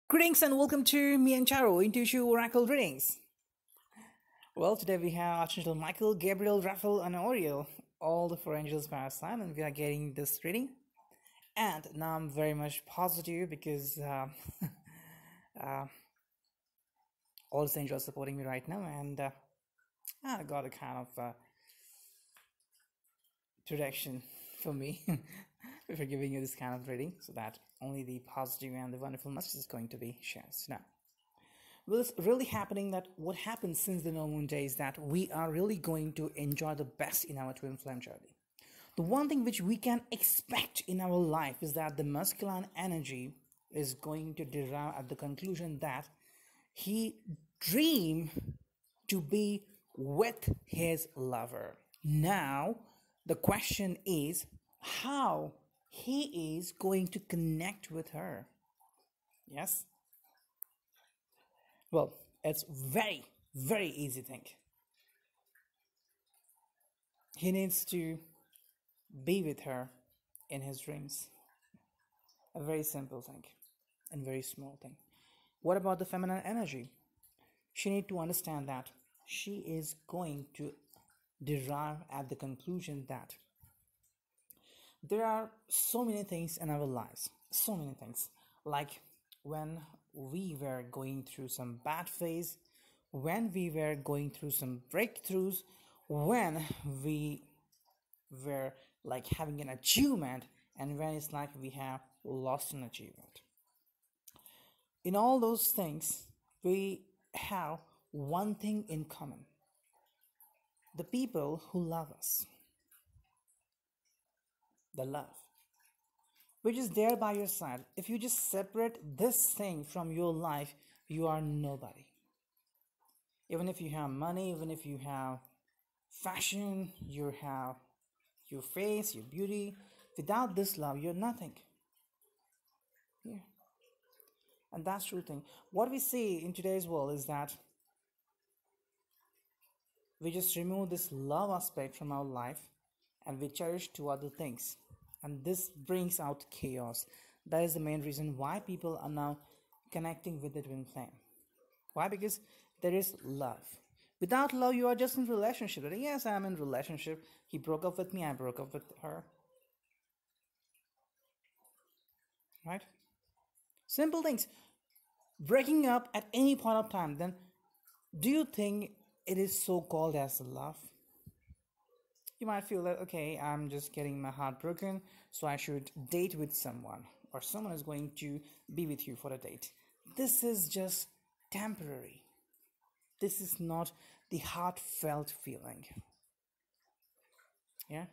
Greetings and welcome to me and Charo Intuitive Oracle Readings. Well, today we have Archangel Michael, Gabriel, Raphael, and Oriel, all the four angels by our side, and we are getting this reading. And now I'm very much positive because uh, all the angels are supporting me right now, and I got a kind of direction for me before giving you this kind of reading, so that only the positive and the wonderful message is going to be shared. So now, well, it's really happening that what happens since the new moon day is that we are really going to enjoy the best in our twin flame journey. The one thing which we can expect in our life is that the masculine energy is going to derive at the conclusion that he dream to be with his lover. Now, the question is how he is going to connect with her. Yes? Well, it's very easy thing. He needs to be with her in his dreams. A very simple thing and very small thing. What about the feminine energy? She needs to understand that she is going to derive at the conclusion that there are so many things in our lives, so many things, like when we were going through some bad phase, when we were going through some breakthroughs, when we were like having an achievement, and when it's like we have lost an achievement. In all those things, we have one thing in common: the people who love us, the love which is there by your side. If you just separate this thing from your life, you are nobody. Even if you have money, even if you have fashion, you have your face, your beauty, without this love, you're nothing. Yeah. And that's true thing. What we see in today's world is that we just remove this love aspect from our life and we cherish two other things. And this brings out chaos. That is the main reason why people are now connecting with the twin flame. Why? Because there is love. Without love, you are just in relationship. Yes, I am in relationship. He broke up with me, I broke up with her. Right? Simple things. Breaking up at any point of time, then do you think it is so called as love? You might feel that, okay, I'm just getting my heart broken, so I should date with someone, or someone is going to be with you for a date. This is just temporary. This is not the heartfelt feeling. Yeah?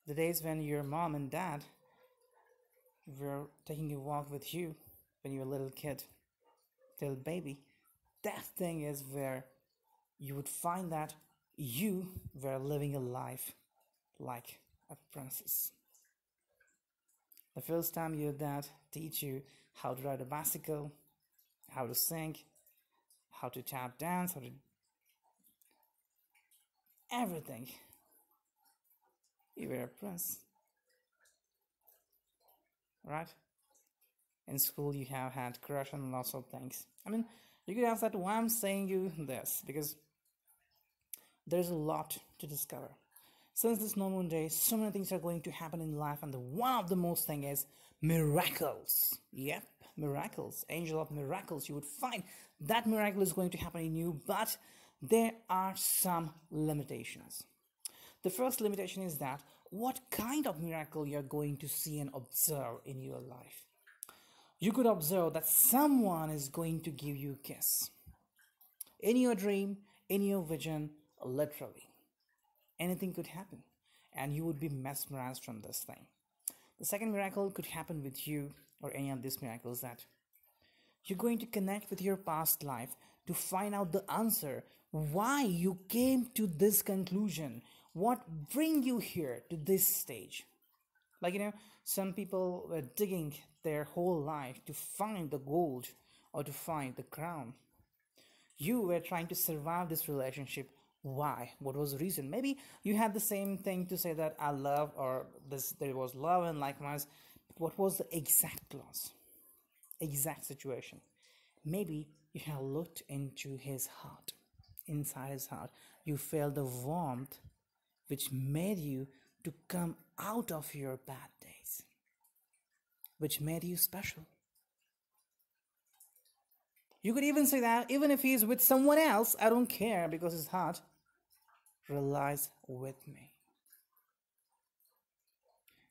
The days when your mom and dad were taking a walk with you when you were a little kid, little baby, that thing is where you would find that you were living a life like a princess. The first time your dad teach you how to ride a bicycle, how to sing, how to tap dance, how to everything, you were a prince, right? In school you have had crush on lots of things. I mean, you could ask that why I'm saying you this, because there's a lot to discover. Since this new moon day, so many things are going to happen in life, and one of the most thing is miracles. Yep, miracles. Angel of miracles. You would find that miracle is going to happen in you, but there are some limitations. The first limitation is that what kind of miracle you're going to see and observe in your life. You could observe that someone is going to give you a kiss. In your dream, in your vision, literally. Anything could happen, and you would be mesmerized from this thing. The second miracle could happen with you, or any of these miracles, that you're going to connect with your past life to find out the answer why you came to this conclusion, what bring you here to this stage. Like, some people were digging their whole life to find the gold or to find the crown. You were trying to survive this relationship. Why? What was the reason? Maybe you had the same thing to say that I love, or this there was love, and likewise, what was the exact loss, exact situation? Maybe you have looked into his heart, inside his heart. You felt the warmth which made you to come out of your bad days, which made you special. You could even say that even if he's with someone else, I don't care because his heart relies with me.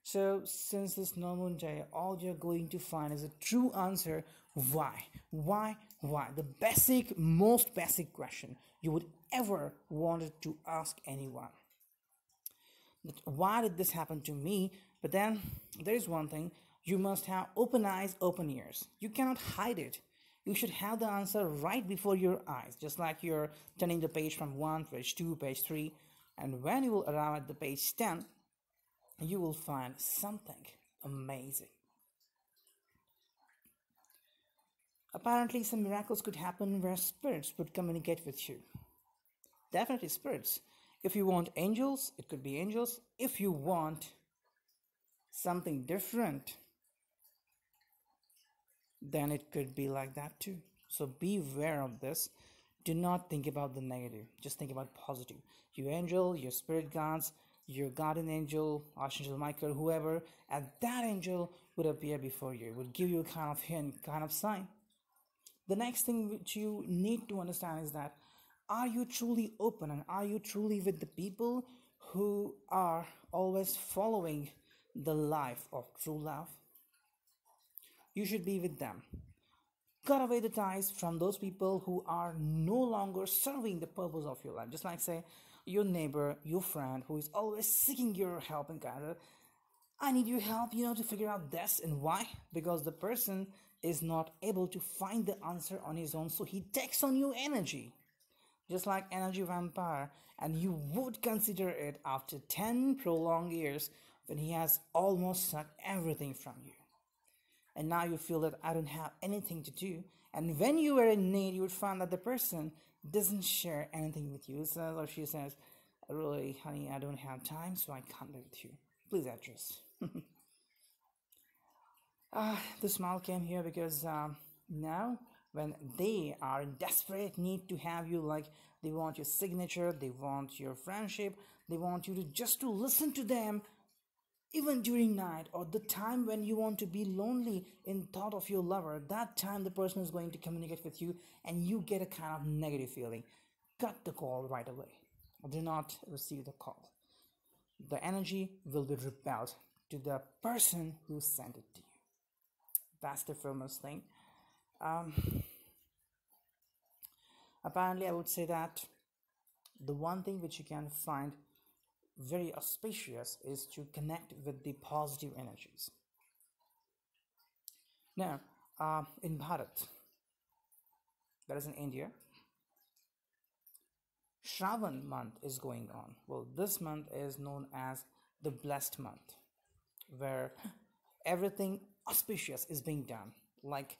So, since this no moon day, all you're going to find is a true answer why? Why? The basic, most basic question you would ever wanted to ask anyone. That why did this happen to me? But then there is one thing you must have open eyes, open ears. You cannot hide it. You should have the answer right before your eyes, just like you're turning the page from 1, page 2, page 3. And when you will arrive at the page 10, you will find something amazing. Apparently, some miracles could happen where spirits would communicate with you. Definitely, spirits. If you want angels, it could be angels. If you want something different, then it could be like that too. So be aware of this. Do not think about the negative, just think about positive. Your angel, your spirit guides, your guardian angel, Archangel Michael, whoever, and that angel would appear before you, would give you a kind of hint, kind of sign. The next thing which you need to understand is that are you truly open and are you truly with the people who are always following the life of true love? You should be with them. Cut away the ties from those people who are no longer serving the purpose of your life. Just like, say, your neighbor, your friend who is always seeking your help and guidance. I need your help, to figure out this. And why? Because the person is not able to find the answer on his own, so he takes on your energy. Just like energy vampire, and you would consider it after 10 prolonged years when he has almost sucked everything from you. And now you feel that I don't have anything to do. And when you are in need, you would find that the person doesn't share anything with you. So or she says, really, honey, I don't have time, so I can't be with you. Please address. The smile came here because now when they are in desperate need to have you, like they want your signature, they want your friendship, they want you to just to listen to them even during night or the time when you want to be lonely in thought of your lover. That time the person is going to communicate with you and you get a kind of negative feeling. Cut the call right away. Do not receive the call. The energy will be repelled to the person who sent it to you. That's the firmest thing. Apparently, I would say that the one thing which you can find very auspicious is to connect with the positive energies. Now, in Bharat, that is in India, Shravan month is going on. Well, this month is known as the blessed month, where everything auspicious is being done. Like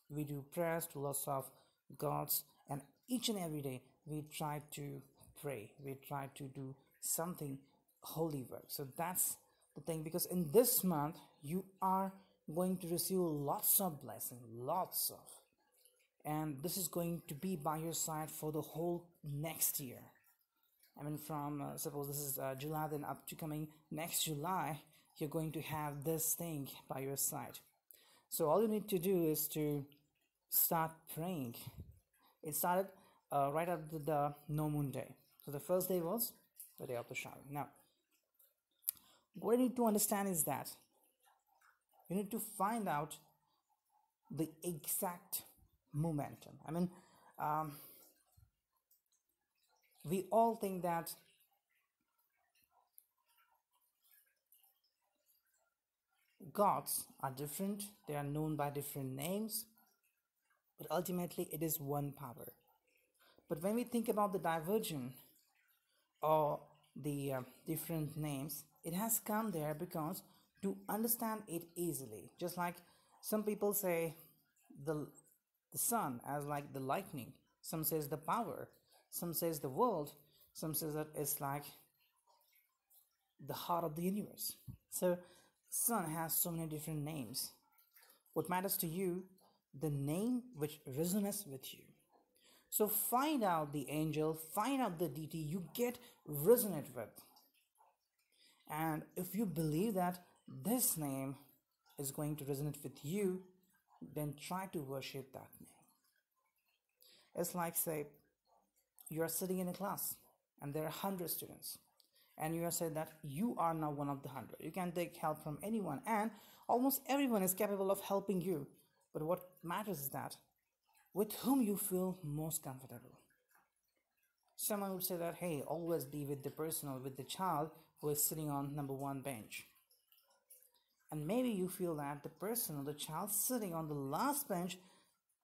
we do prayers to lots of gods, and each and every day we try to pray, we try to do something holy work. So that's the thing, because in this month you are going to receive lots of blessing, lots of, and this is going to be by your side for the whole next year. I mean, from suppose this is July, then up to coming next July, you're going to have this thing by your side. So all you need to do is to start praying. It started right after the no moon day. So the first day was the day of the shower. Now, what you need to understand is that you need to find out the exact momentum. I mean, we all think that gods are different, they are known by different names, but ultimately it is one power. But when we think about the divergent or the different names, it has come there because to understand it easily. Just like some people say the sun as like the lightning, some says the power, some says the world, some says that it's like the heart of the universe. So sun has so many different names. What matters to you the name which resonates with you. So find out the angel, find out the deity you get resonate with. And if you believe that this name is going to resonate with you, then try to worship that name. It's like, say, you are sitting in a class and there are 100 students, and you are saying that you are now one of the 100. You can take help from anyone, and almost everyone is capable of helping you. But what matters is that with whom you feel most comfortable. Someone would say that, hey, always be with the person or with the child who is sitting on number one bench. And maybe you feel that the person or the child sitting on the last bench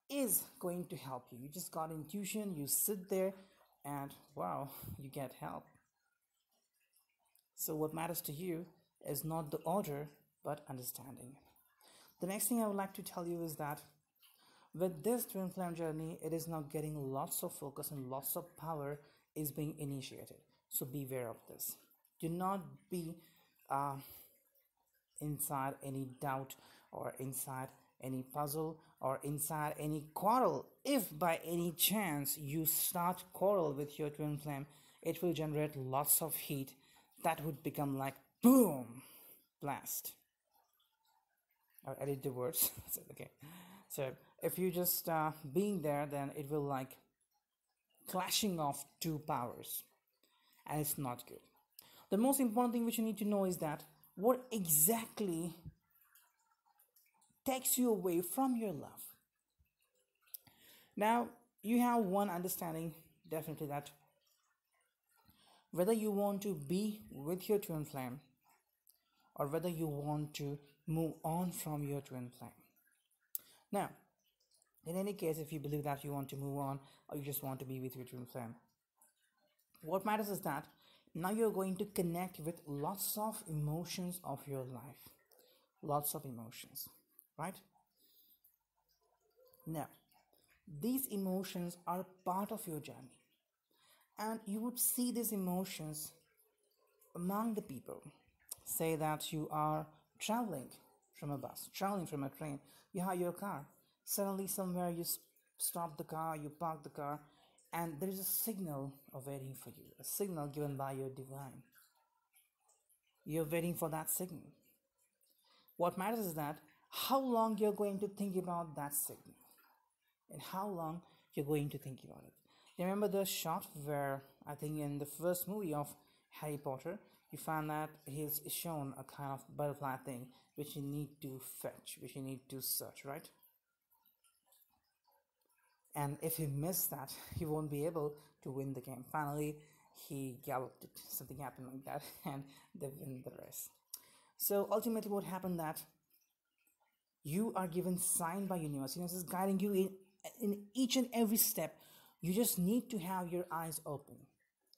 is going to help you. You just got intuition, you sit there, and wow, you get help. So, what matters to you is not the order, but understanding. The next thing I would like to tell you is that with this twin flame journey, it is now getting lots of focus and lots of power is being initiated. So, beware of this. Do not be uh, inside any doubt or inside any puzzle or inside any quarrel. If by any chance you start quarrel with your twin flame, it will generate lots of heat that would become like boom, blast. I'll edit the words. Okay. So if you just being there, then it will like clashing of two powers, and it's not good. The most important thing which you need to know is that what exactly takes you away from your love. Now, you have one understanding definitely that whether you want to be with your twin flame or whether you want to move on from your twin flame. Now, in any case, if you believe that you want to move on or you just want to be with your twin flame, what matters is that now you're going to connect with lots of emotions of your life. Lots of emotions, right? Now, these emotions are part of your journey, and you would see these emotions among the people. Say that you are traveling from a bus, traveling from a train, you have your car. Suddenly, somewhere you stop the car, you park the car, and there is a signal awaiting for you, a signal given by your divine. You're waiting for that signal. What matters is that how long you're going to think about that signal and how long you're going to think about it. You remember the shot where I think in the first movie of Harry Potter, you find that he's shown a kind of butterfly thing which you need to fetch, which you need to search, right? And if he missed that, he won't be able to win the game. Finally, he galloped it. Something happened like that, and they win the race. So ultimately, what happened that you are given sign by universe. Universe is guiding you in each and every step. You just need to have your eyes open.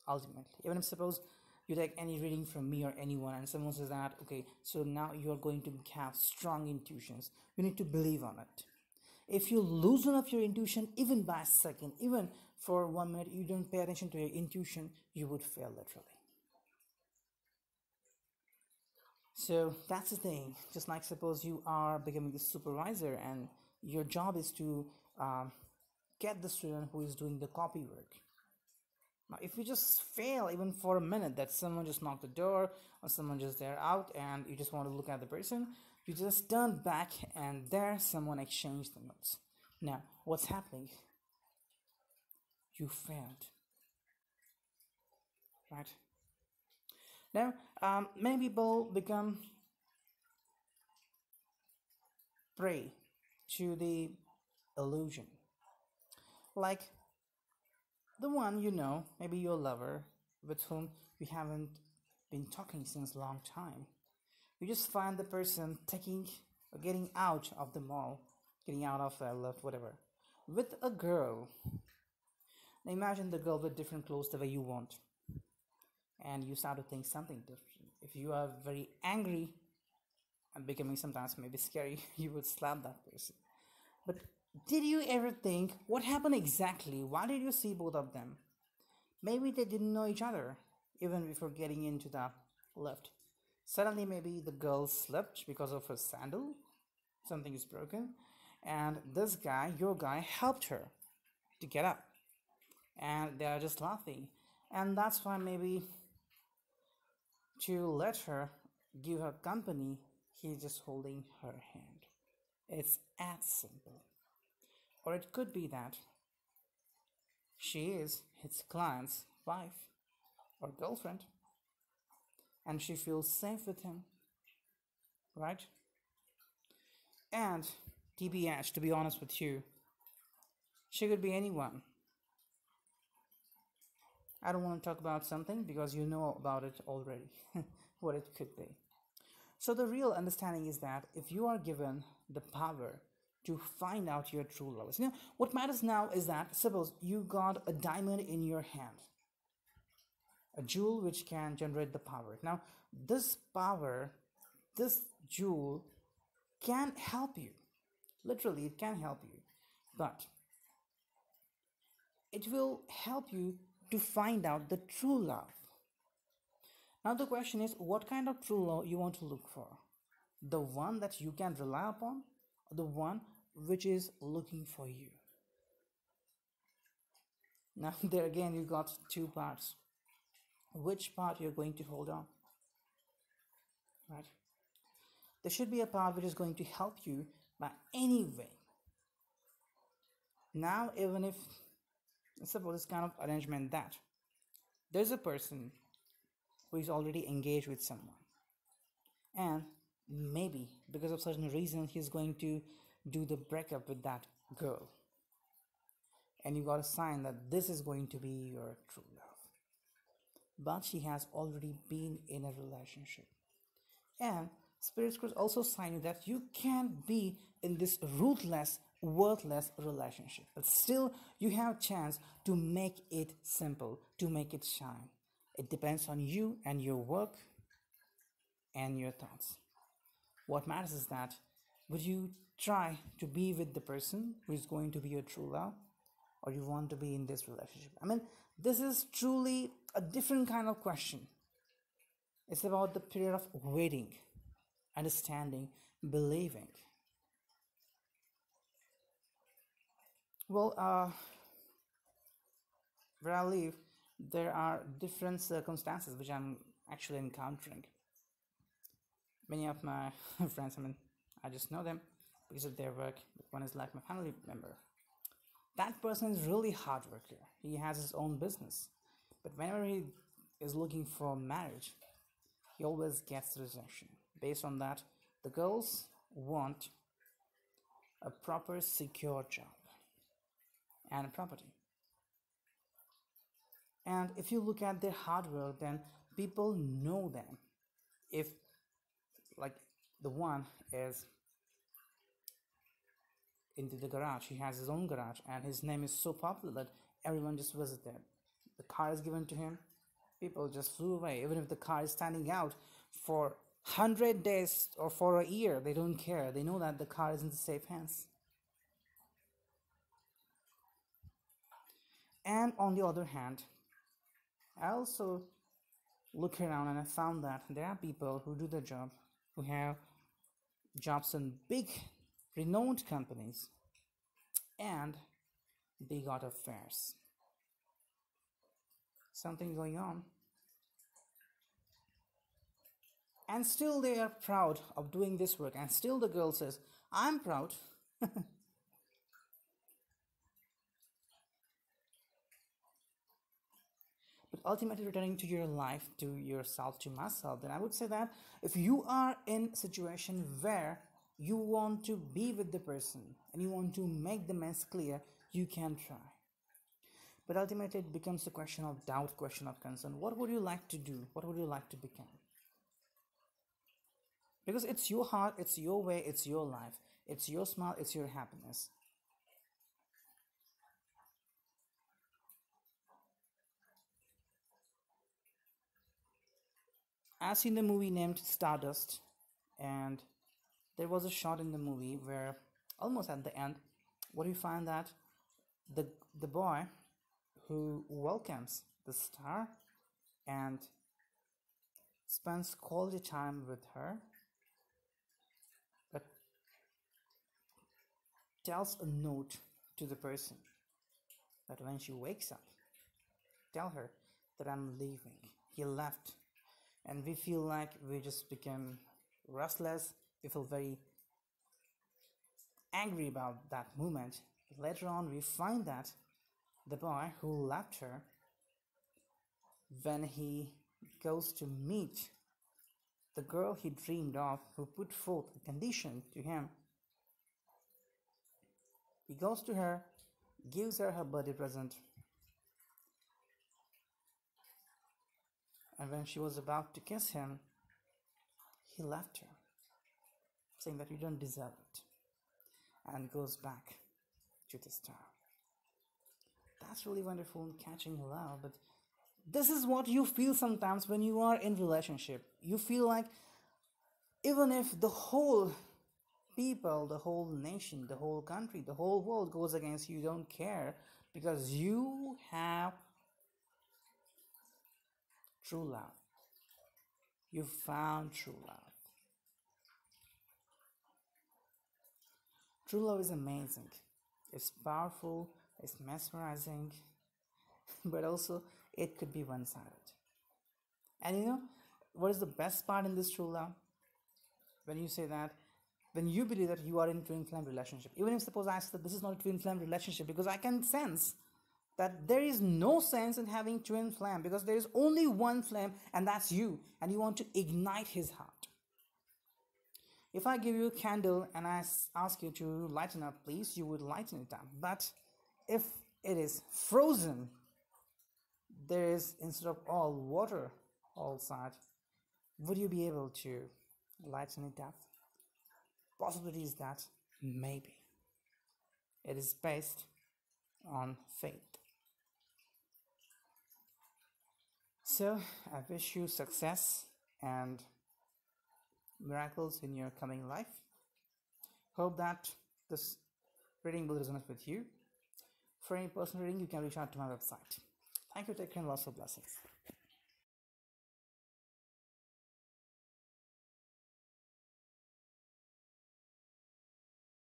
Ultimately, even if suppose you take any reading from me or anyone, and someone says that okay, so now you are going to have strong intuitions. You need to believe on it. If you loosen up your intuition even by a second, even for 1 minute, you don't pay attention to your intuition, you would fail literally. So that's the thing. Just like suppose you are becoming the supervisor and your job is to get the student who is doing the copy work. Now, if you just fail even for a minute, that someone just knocked the door or someone just there out and you just want to look at the person, you just turn back and there someone exchanged the notes. Now, what's happening? You failed, right? Now, many people become prey to the illusion. Like the one you know, maybe your lover, with whom you haven't been talking since a long time. You just find the person taking or getting out of the mall, getting out of a lift, whatever, with a girl. Now imagine the girl with different clothes the way you want, and you start to think something different. If you are very angry and becoming sometimes maybe scary, you would slap that person. But did you ever think what happened exactly? Why did you see both of them? Maybe they didn't know each other even before getting into the lift. Suddenly, maybe the girl slipped because of her sandal. Something is broken. And this guy, your guy, helped her to get up. And they are just laughing. And that's why maybe to let her give her company, he's just holding her hand. It's as simple. Or it could be that she is his client's wife or girlfriend and she feels safe with him, right? And TBH, to be honest with you, she could be anyone. I don't want to talk about something because you know about it already, what it could be. So the real understanding is that if you are given the power to find out your true lovers, what matters now is that suppose you got a diamond in your hand, a jewel which can generate the power. Now, this power, this jewel can help you. Literally, it can help you. But it will help you to find out the true love. Now, the question is what kind of true love you want to look for? The one that you can rely upon, or the one which is looking for you? Now, there again, you got two parts. Which part you're going to hold on? Right? There should be a part which is going to help you by any way. Now, even if, suppose this kind of arrangement that there's a person who is already engaged with someone, and maybe because of certain reason he's going to do the breakup with that girl, and you got a sign that this is going to be your true love, but she has already been in a relationship, and spirits could also sign you that you can't be in this ruthless, worthless relationship, but still you have chance to make it simple, to make it shine. It depends on you and your work and your thoughts. What matters is that would you try to be with the person who is going to be your true love, or you want to be in this relationship? I mean, this is truly a different kind of question. It's about the period of waiting, understanding, believing. Well, where I live, there are different circumstances which I'm actually encountering. Many of my friends, I mean, I just know them because of their work. One is like my family member. That person is really hard worker. He has his own business. But whenever he is looking for marriage, he always gets rejection. Based on that, the girls want a proper secure job and a property. And if you look at their hard work, then people know them. If like the one is into the garage, he has his own garage and his name is so popular that everyone just visits there. The car is given to him, people just flew away. Even if the car is standing out for 100 days or for a year, they don't care. They know that the car is in the safe hands. And on the other hand, I also look around and I found that there are people who do the job, who have jobs in big renowned companies, and they got affairs. Something going on. And still they are proud of doing this work, and still the girl says, I'm proud. But ultimately, returning to your life, to yourself, to myself, then I would say that if you are in a situation where you want to be with the person and you want to make the mess clear, you can try. But ultimately, it becomes a question of doubt, question of concern. What would you like to do? What would you like to become? Because it's your heart, it's your way, it's your life, it's your smile, it's your happiness. I've seen the movie named Stardust, and there was a shot in the movie where almost at the end, what do you find that the the boy who welcomes the star and spends quality time with her, but tells a note to the person that when she wakes up, tell her that I'm leaving. He left. And we feel like we just become restless. We feel very angry about that moment. Later on, we find that the boy who left her, when he goes to meet the girl he dreamed of, who put forth a condition to him, he goes to her, gives her her birthday present, and when she was about to kiss him, he left her, saying that you don't deserve it, and goes back to the star. That's really wonderful in catching love, but this is what you feel sometimes when you are in relationship. You feel like even if the whole people, the whole nation, the whole country, the whole world goes against you, you don't care because you have true love. You found true love. True love is amazing. It's powerful, it's mesmerizing, but also it could be one sided. And you know what is the best part in this true love? When you say that, when you believe that you are in twin flame relationship, even if suppose I say that this is not a twin flame relationship, because I can sense that there is no sense in having twin flame because there is only one flame and that's you, and you want to ignite his heart. If I give you a candle and I ask you to lighten up, please, you would lighten it up. But if it is frozen, there is instead of all water all side, would you be able to lighten it up? Possibility is that maybe. It is based on faith. So I wish you success and miracles in your coming life. Hope that this reading will resonate with you. For any personal reading, you can reach out to my website. Thank you, take care, and lots of blessings.